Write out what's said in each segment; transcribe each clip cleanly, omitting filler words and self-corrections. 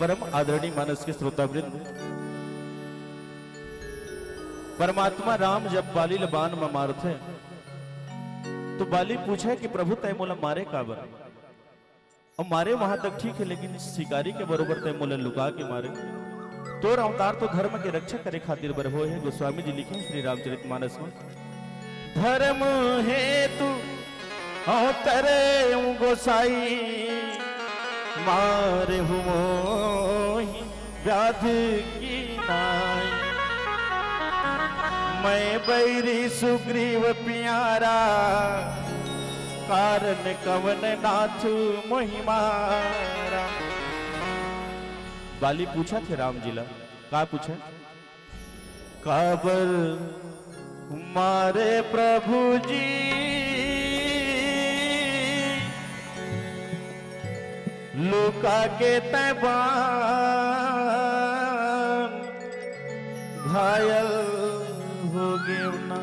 परम आदरणीय मानस के श्रोतावृंद, परमात्मा राम जब बाली लबान में मारते तो बाली पूछे कि प्रभु तय मोला मारे काबर। और मारे वहां तक ठीक है, लेकिन शिकारी के बरोबर तय मोला लुका के मारे। तो अवतार तो धर्म के रक्षा करे खातिर बर हो है। गोस्वामी जी लिखे श्री रामचरितमानस में, धर्म हेतु अवतरे गोसाई, मारे हुमोहि व्याध की नाई। मैं बैरी सुग्रीव प्यारा, कारण कवन नाथ मोहि मारा। बाली पूछा थे राम जी ला, का पूछा? काबर मारे प्रभु जी, लुका के तैबान घायल हो गए ना।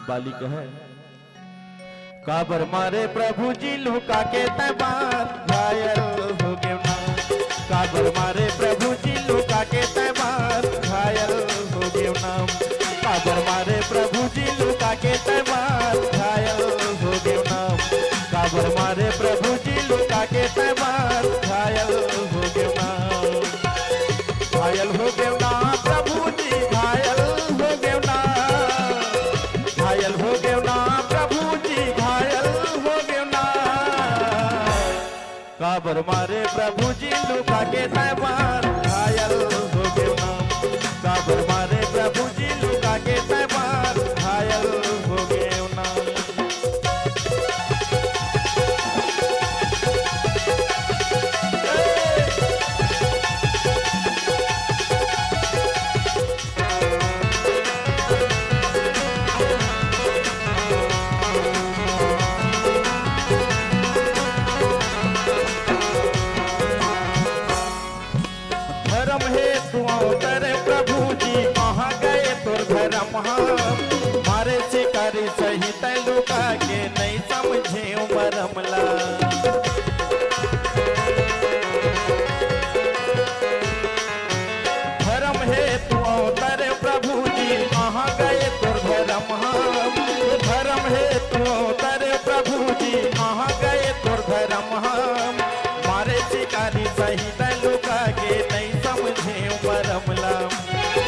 बाली कहे, काबर मारे प्रभु जी लुका के तैबान घायल हो गए ना। काबर मारे प्रभु जी लुका के तैबान घायल हो गए ना। काबर मारे प्रभु जी लुका के तैबान घायल हो गए ना। काबर मारे प्रभु जी लुका के तैबान घायल हो गए ना। घायल हो गए ना प्रभु जी, घायल हो गए ना। घायल हो गए ना प्रभु जी, घायल हो गए ना। काबर मारे प्रभु जी लुका के तैबान घायल हो गए ना। काबर मारे प्रभु जी लुका के तैबान घायल हो गए ना। धर्म हेतु अवतरे प्रभु जी, कहाँ गए तुर धर्म हम। मारे शिकारी सहित लुका के नहीं समझे मरमला। धर्म हेतु अवतरे प्रभु जी, कहाँ गए तुर धर्म हम। धर्म हेतु अवतरे प्रभु जी, कहाँ गए तुर धर्म हम। मारे शिकारी सहित लुका के नहीं समझे मरमला।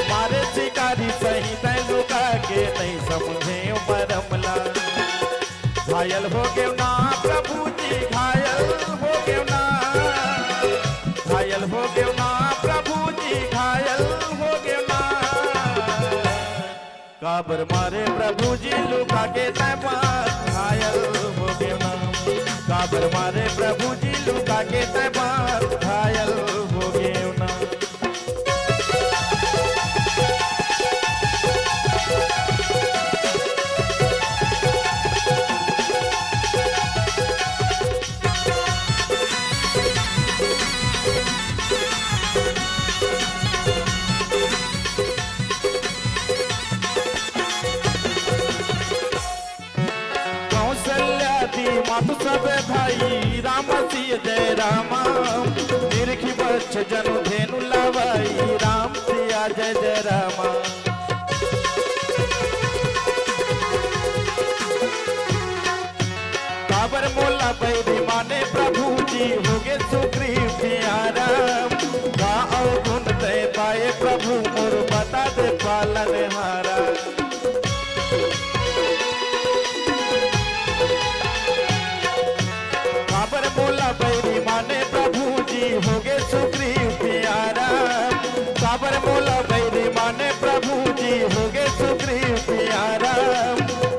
मारे शिकारी सहित लुका के नहीं समझे मरमला। घायल हो गए ना प्रभु जी, घायल हो गए ना। घायल हो गए ना प्रभु जी, घायल हो गए ना। काबर मारे प्रभु जी लुका के तैबान घायल हो गए ना। काबर मारे प्रभु जी लुका के तैबान घायल हो गए ना। मातु सब भाई राम सिय जय रामा। निरखी बच्छ जनु धेनु लवाई, राम सिया जय जय रामा। काबर मोला बैरी माने प्रभु जी, हो गए सुग्रीव प्यारा। का अवगुण दे पाए प्रभु मोर, बता दे पालन हारा। काबर मोला बैरी माने प्रभु जी, हो गए सुग्रीव प्यारा। काबर मोला बैरी माने प्रभु जी, हो गए सुग्रीव प्यारा।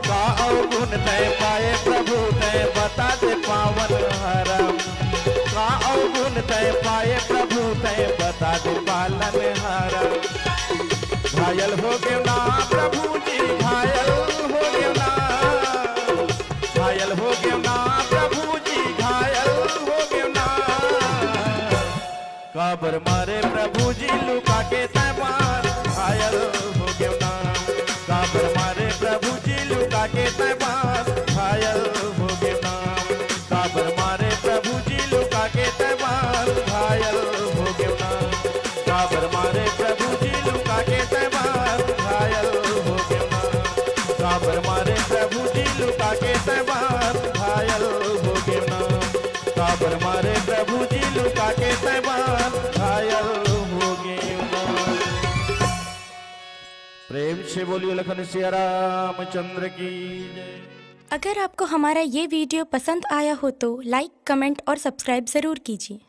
का अवगुण तय पाए प्रभु तय बता दे पावन हारा। का अवगुण तय पाए प्रभु तय बता दे पालन हारा। घायल हो गए ना प्रभु जी, घायल हो गए ना। काबर मारे प्रभु जी लुका के तैबान घायल हो गयो ना। काबर मारे प्रभु जी लुका के तैबान घायल हो गयो ना। काबर मारे प्रभु जी लुका के तैबान घायल हो गयो ना। काबर मारे प्रभु जी लुका के तैबान घायल हो गयो ना। काबर मारे प्रभु जी लुका के तैबान घायल हो गयो ना। काबर मारे प्रभु जी लुका के तैबान घायल हो गयो ना। प्रेम से बोलिए लखन सिया रामचंद्र की जय। अगर आपको हमारा ये वीडियो पसंद आया हो तो लाइक, कमेंट और सब्सक्राइब ज़रूर कीजिए।